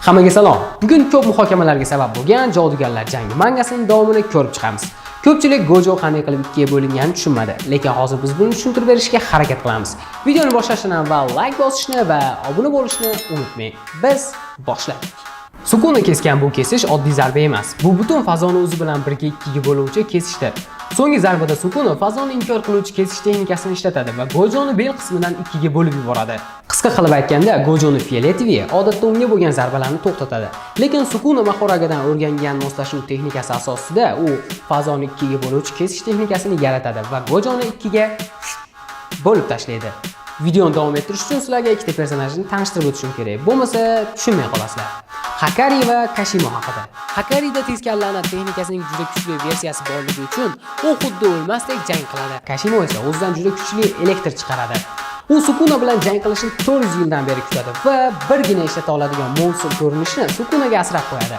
Hammaga salom. Bugun ko'p muhokamalarga sabab bo'lgan Jodugarlar jangi mangasining davomini ko'rib chiqamiz. Ko'pchilik Gojo qanday qilib ikkiga bo'linganini tushunmadi, lekin hozir biz buni tushuntirib berishga harakat qilamiz. Videoni boshlashdan avval like bosishni va obuna bo'lishni unutmang. Biz boshladik. Sukuna kesgan bu kesish oddiy zarba emas. Bu butun fazoni o'zi bilan birga ikkiga bo'luvchi kesishdir. So'nggi zarbada Sukuna fazoni inkor qiluvchi kesish texnikasini ishlatadi va Gojoni bel qismidan ikkiga bo'lib yuboradi. Qisqa qilib aytganda, Gojoni Fioletovi odatda unga bo'lgan zarbalarni to'xtatadi. Lekin Sukuna Mahoragadan o'rgangan moslashuv texnikasi asosida u fazoni ikkiga bo'luvchi kesish texnikasini yaratadi va Gojoni ikkiga bo'lib tashlaydi. Videoni davom ettirish uchun sizlarga ikkita personajni tanishtirib o'tishim kerak. Bo'lmasa tushunmay qolasizlar. Hakari va Kashimo haqida. Hakarida tezkor la'nat texnikasining juda kuchli versiyasi borligi uchun u xuddi o'lmasdek jang qiladi. Kashimo esa o'zidan juda kuchli elektr chiqaradi. U Sukuna bilan jang qilishni 400 yildan beri kutadi va birgina ishlata oladigan monster ko'rinishni Sukunaga asrab qo'yadi.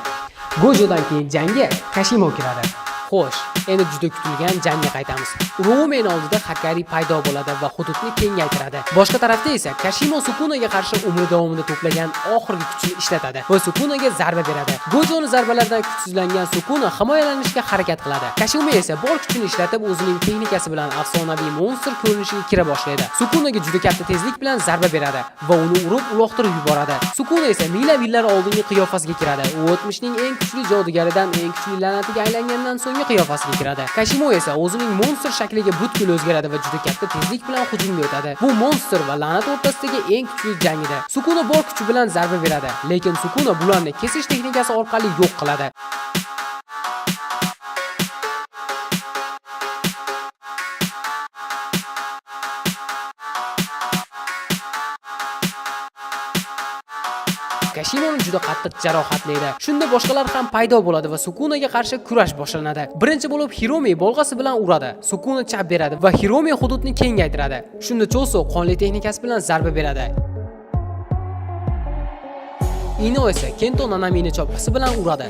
Gojodan keyin jangga Kashimo kiradi. Xo'sh, endi juda kutilgan jangga qaytamiz. Romen oldida Hakari paydo bo'ladi va hududni kengaytiradi. Boshqa tarafda esa Kashimo Sukunaga qarshi umri davomida to'plagan oxirgi kuchini ishlatadi va Sukunaga zarba beradi. Gojoni zarbalardan kuchsizlangan Sukuna himoyalanishga harakat qiladi. Kashimo esa bor kuchini ishlatib o'zining texnikasi bilan afsonaviy monster ko'rinishiga kira boshlaydi. Sukunaga juda katta tezlik bilan zarba beradi va uni urib uloqtirib yuboradi. Sukuna esa minglab yillar oldingi qiyofasiga kiradi. U o'tmishning eng kuchli jodugaridan eng kuchli la'natiga aylangandan so'ng qiyofasiga kiradi. Kashimo esa o'zining monster shakliga butkul o'zgaradi va juda katta tezlik bilan hujumga o'tadi. Bu monster va la'nat o'rtasidagi eng kuchli jang edi. Sukuna bor kuchi bilan zarba beradi, lekin Sukuna bularni kesish texnikasi orqali yo'q qiladi. Kashimoni juda qattiq jarohatlaydi. Shunda boshqalar ham paydo bo'ladi va Sukunaga qarshi kurash boshlanadi. Birinchi bo'lib Hiromi bolg'asi bilan uradi. Sukuna chap beradi va Hiromi hududni kengaytiradi. Shunda Choso qonli texnikasi bilan zarba beradi. Ino esa Kento Nanamini chopqisi bilan uradi.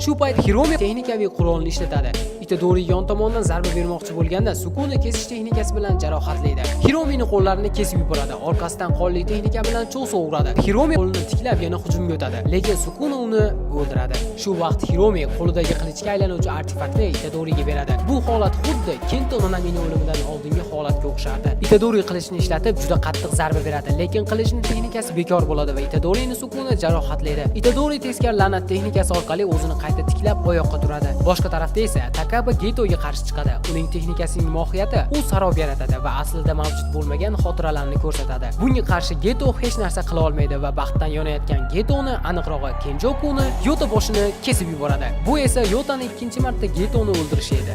Shu payt Hiromi texnikaviy qurolni ishlatadi. Itadori yon tomondan zarba bermoqchi bo'lganda Sukuna kesish texnikasi bilan jarohatlaydi. Hiromini qo'llarini kesib yuboradi. Orqasidan qonli texnika bilan Choso uradi. Hiromi qo'lini tiklab yana hujumga o'tadi, lekin Sukuna uni o'ldiradi. Shu vaqt Hiromi qo'lidagi qilichga aylanuvchi artefaktni Itadoriga beradi. Bu holat xuddi Kento Nanamini o'limidan oldingi holatga o'xshardi. Itadori qilichni ishlatib juda qattiq zarba beradi, lekin qilichning texnikasi bekor bo'ladi va Itadorini Sukuna jarohatlaydi. Itadori tezkor la'nat texnikasi orqali o'zini qayta tiklab oyoqqa turadi. Boshqa tarafda esa Takaba Getoga qarshi chiqadi. Uning texnikasining mohiyati u sarob yaratadi va aslida mavjud bo'lmagan xotiralarni ko'rsatadi. Bunga qarshi Geto hech narsa qila olmaydi va baxtdan yonayotgan Getoni, aniqrog'i Kenjokuni, Yota boshini kesib yuboradi. Bu esa Yotani ikkinchi marta Getoni o'ldirishi edi.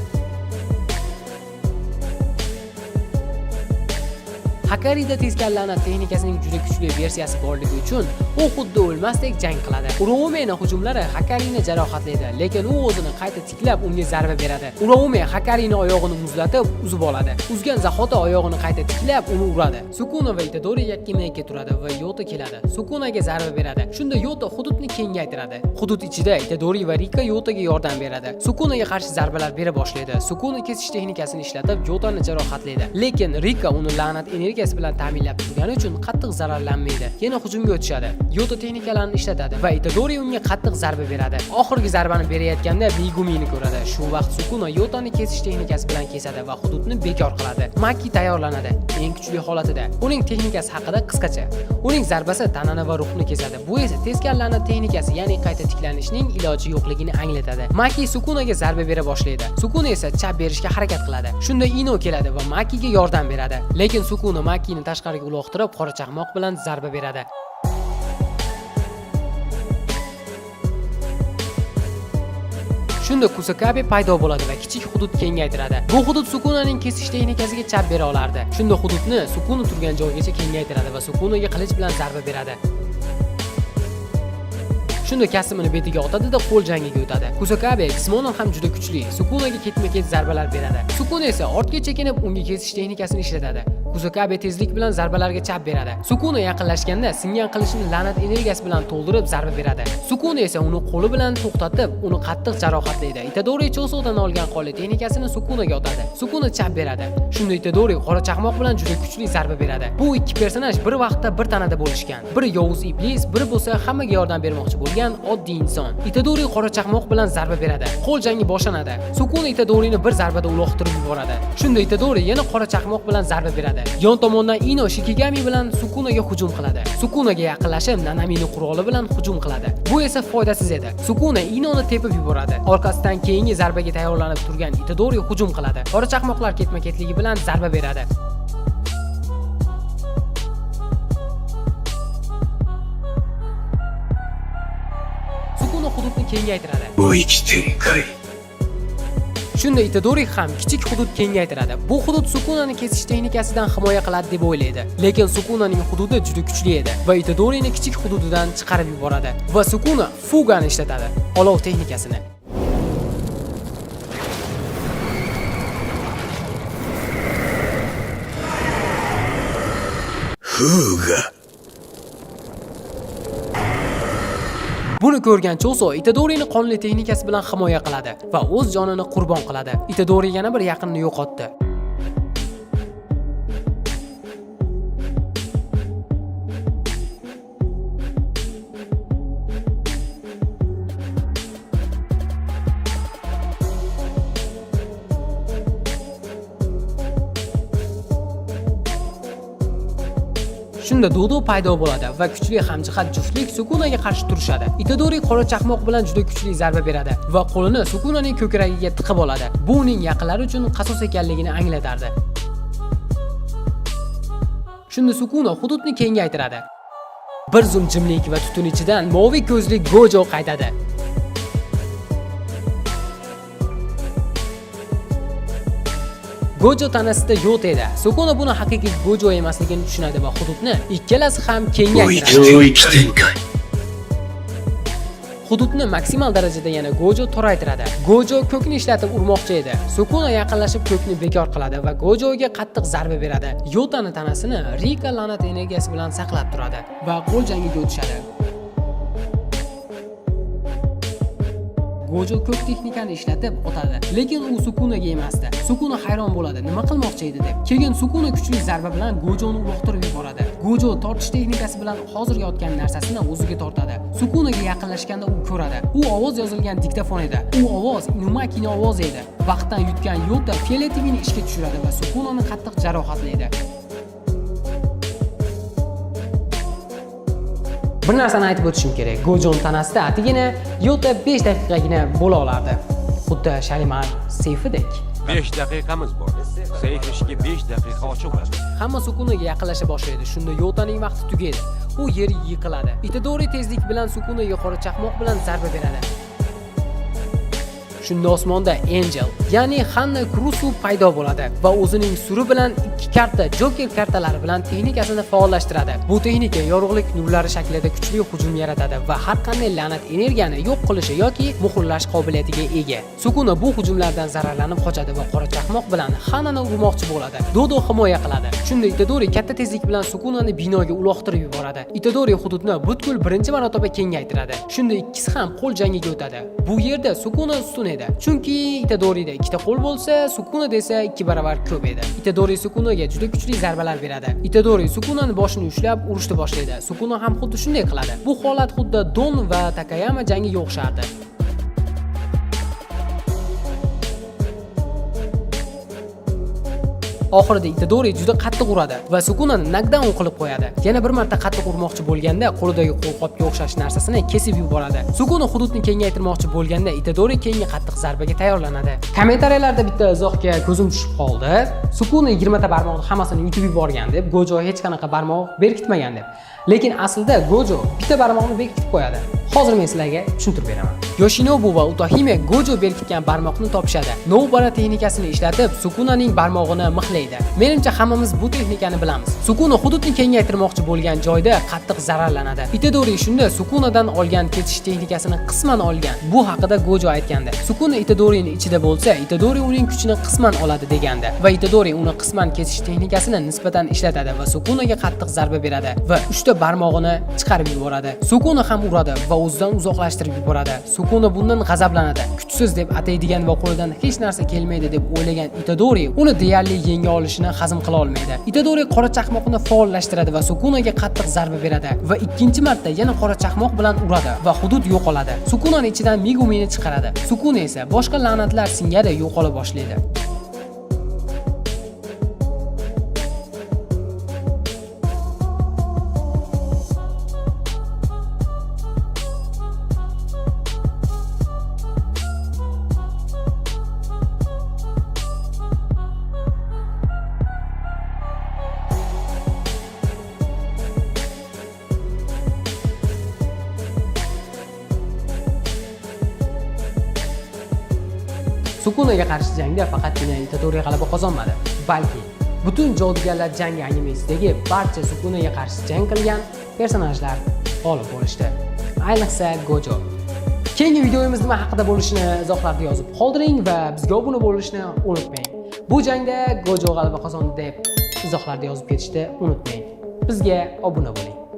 Hakarida tezkor la'nat texnikasining juda kuchli versiyasi borligi uchun u xuddi o'lmasdek jang qiladi. Uraumening hujumlari Hakarini jarohatlaydi, lekin u o'zini qayta tiklab unga zarba beradi. Uraume Hakarini oyog'ini muzlatib, uzib oladi. Uzgan zahoti oyog'ini qayta tiklab uni uradi. Sukuna va Itadori yakkama-yakka turadi va Yota keladi. Sukunaga zarba beradi. Shunda Yota hududni kengaytiradi. Hudud ichida Itadori va Rika Yotaga yordam beradi. Sukunaga qarshi zarbalar bera boshlaydi. Sukuna kesish texnikasini ishlatib Yotani jarohatlaydi, lekin Rika uni la'nat energiyasi bilan ta'minlab turgani uchun qattiq zararlanmaydi. Yana hujumga o'tishadi. Yota texnikalarni ishlatadi va Itadori unga qattiq zarba beradi. Oxirgi zarbani berayotganda Megumini ko'radi. Shu vaqt Sukuna Yotani kesish texnikasi bilan kesadi va hududni bekor qiladi. Maki tayyorlanadi. Eng kuchli holatida. Uning texnikasi haqida qisqacha. Uning zarbasi tanani va ruhni kesadi. Bu esa tezkor la'nat texnikasi, ya'ni qayta tiklanishning iloji yo'qligini anglatadi. Maki Sukunaga zarba bera boshlaydi. Sukuna esa chap berishga harakat qiladi. Shunda Ino keladi va Makiga yordam beradi. Lekin Sukuna Makini tashqariga uloqtirib qora chaqmoq bilan zarba beradi. Shunda Kusakabe paydo bo'ladi va kichik hudud kengaytiradi. Bu hudud Sukunaning kesish texnikasiga chap bera olardi. Shunda hududni Sukuna turgan joygacha kengaytiradi va Sukunaga qilich bilan zarba beradi. Shunda kasimini betiga otadi-da qo'l jangiga o'tadi. Kusakabe jismonan ham juda kuchli. Sukunaga ketma-ket zarbalar beradi. Sukuna esa ortga chekinib unga kesish texnikasini ishlatadi. Kusakabe tezlik bilan zarbalarga chap beradi. Sukuna yaqinlashganda singan qilichini la'nat energiyasi bilan to'ldirib zarba beradi. Sukuna esa uni qo'li bilan to'xtatib, uni qattiq jarohatlaydi. Itadori Chosodan olgan qoli texnikasini Sukunaga otadi. Sukuna chap beradi. Shunda Itadori qora chaqmoq bilan juda kuchli zarba beradi. Bu ikki personaj bir vaqtda bir tanada bo'lishgan. Biri yovuz iblis, biri bo'lsa hammaga yordam bermoqchi bo'lgan oddiy inson. Itadori qora chaqmoq bilan zarba beradi. Qo'l jangi boshlanadi. Sukuna Itadorini bir zarbada uloqtirib yuboradi. Shunda Itadori yana qora chaqmoq bilan zarba beradi. Yon tomondan Ino Shikigami bilan Sukunaga hujum qiladi. Sukunaga yaqinlashib Nanamini quroli bilan hujum qiladi. Bu esa foydasiz edi. Sukuna Inoni tepib yuboradi. Orqasidan keyingi zarbaga tayyorlanib turgan Itadori hujum qiladi. Qora chaqmoqlar ketma-ketligi bilan zarba beradi. Sukuna hududni kengaytiradi. Shunda Itadori ham kichik hudud kengaytiradi. Bu hudud Sukunani kesish texnikasidan himoya qiladi deb o'ylaydi. Lekin Sukunaning hududi juda kuchli edi va Itadorini kichik hududidan chiqarib yuboradi va Sukuna Fugani ishlatadi, olov texnikasini. Buni ko'rgan Choso Itadorini qonli texnikasi bilan himoya qiladi va o'z jonini qurbon qiladi. Itadori yana bir yaqinni yo'qotdi. Shunda Dodo paydo bo'ladi va kuchli hamjihat juftlik Sukunaga qarshi turishadi. Itadori qora chaqmoq bilan juda kuchli zarba beradi va qo'lini Sukunaning ko'kragiga tiqib oladi. Bu uning yaqinlari uchun qasos ekanligini anglatardi. Shunda Sukuna hududni kengaytiradi. Bir zum jimlik va tutun ichidan moviy ko'zli Gojo qaytadi. Gojo tanasida yo'q edi. Sukuna buni haqiqiy Gojo emasligini tushunadi va hududni ikkalasi ham kengaytiradi. Hududni maksimal darajada yana Gojo toraytiradi. Gojo ko'kni ishlatib urmoqchi edi. Sukuna yaqinlashib ko'kni bekor qiladi va Gojoga qattiq zarba beradi. Yotani tanasini Rika la'nat energiyasi bilan saqlab turadi va qo'l jangiga o'tishadi. Gojo ko'k texnikani ishlatib o'tadi, lekin u Sukunaga emasdi. Sukuna hayron bo'ladi, nima qilmoqchi edi deb. Keyin Sukuna kuchli zarba bilan Gojoni uloqtirib yuboradi. Gojo tortish texnikasi bilan hozir yotgan narsasini o'ziga tortadi. Sukunaga yaqinlashganda u ko'radi. U ovoz yozilgan diktafon edi. U ovoz Inumakining ovozi edi. Vaqtdan yutgan Yota Fiolativini ishga tushiradi va Sukunani qattiq jarohatlaydi. Bir narsani aytib o'tishim kerak. Gojon tanasida atigina Yota 5 daqiqagina bo'la olardi. Xuddi Shalimar Seyfidek. 5 daqiqamiz bor. Seyf ishga 5 daqiqa ochiq bo'ladi. Hamma Sukunaga yaqinlasha boshlaydi. Shunda Yotaning vaqti tugaydi. U yer yiqiladi. Itadori tezlik bilan Sukunaga qora chaqmoq bilan zarba beradi. Shunda osmonda Angel, ya'ni Hanna Kurusu paydo bo'ladi va o'zining suri bilan 2 karta Joker kartalari bilan texnikasini faollashtiradi. Bu texnika yorug'lik nurlari shaklida kuchli hujum yaratadi va har qanday la'nat energiyani yo'q qilishi yoki muhrlash qobiliyatiga ega. Sukuna bu hujumlardan zararlanib qochadi va qora chaqmoq bilan Hannani urmoqchi bo'ladi. Dodo himoya qiladi. Shunda Itadori katta tezlik bilan Sukunani binoga uloqtirib yuboradi. Itadori hududni butkul birinchi marotaba kengaytiradi. Shunda ikkisi ham qo'l jangiga o'tadi. Bu yerda Sukuna ustun edi. Chunki Itadorida ikkita qo'l bo'lsa, Sukuna desa 2 baravar ko'p edi. Itadori Sukunaga juda kuchli zarbalar beradi. Itadori Sukunani boshini ushlab urishni boshlaydi. Sukuna ham xuddi shunday qiladi. Bu holat xuddi Don va Takayama jangiga o'xshardi. Oxirida Itadori juda qattiq uradi va Sukunani knockdown qilib qo'yadi. Yana bir marta qattiq urmoqchi bo'lganda qo'lidagi qo'lqopga o'xshash narsasini kesib yuboradi. Sukuna hududni kengaytirmoqchi bo'lganda Itadori keyingi qattiq zarbaga tayyorlanadi. Kommentariyalarda bitta izohga ko'zim tushib qoldi. Sukuna 20 ta barmoqni hammasini yutib yuborgan deb, Gojo hech qanaqa barmoq berkitmagan deb. Lekin aslida Gojo bitta barmoqni bekitib qo'yadi. Hozir men sizlarga tushuntirib beraman. Yoshinobu va Utohime Gojo berkitgan barmoqni topishadi. Nobara texnikasini ishlatib, Sukunaning barmog'ini mixlaydi. Menimcha hammamiz bu texnikani bilamiz. Sukuna hududni kengaytirmoqchi bo'lgan joyda qattiq zararlanadi. Itadori shunda Sukunadan olgan ketish texnikasini qisman olgan. Bu haqida Gojo aytgandi. Sukuna Itadorining ichida bo'lsa, Itadori uning kuchini qisman oladi degandi va Itadori uni qisman kesish texnikasini nisbatan ishlatadi va Sukunaga qattiq zarba beradi va 3 ta barmog'ini chiqarib yuboradi. Sukuna ham uradi va o'zidan uzoqlashtirib yuboradi. Sukuna bundan g'azablanadi. Kuchsiz deb ataydigan va qo'lidan hech narsa kelmaydi deb o'ylagan Itadori uni deyarli yenga olishini hazm qila olmaydi. Itadori qora chaqmoqni faollashtiradi va Sukunaga qattiq zarba beradi va ikkinchi marta yana qora chaqmoq bilan uradi va hudud yo'qoladi. Sukunaning ichidan Megumini chiqaradi. Sukuna esa boshqa la'natlar singari yo'qola boshlaydi. Sukunaga qarshi jangda faqatgina Itadori g'alaba qozonmadi, balki butun jodugarlar jangi animesidagi barcha Sukunaga qarshi jang qilgan personajlar g'olib bo'lishdi. Ayniqsa Gojo. Keyingi videomiz nima haqida bo'lishini izohlarda yozib qoldiring va bizga obuna bo'lishni unutmang. Bu jangda Gojo g'alaba qozondi deb izohlarda yozib ketishni unutmang. Bizga obuna bo'ling.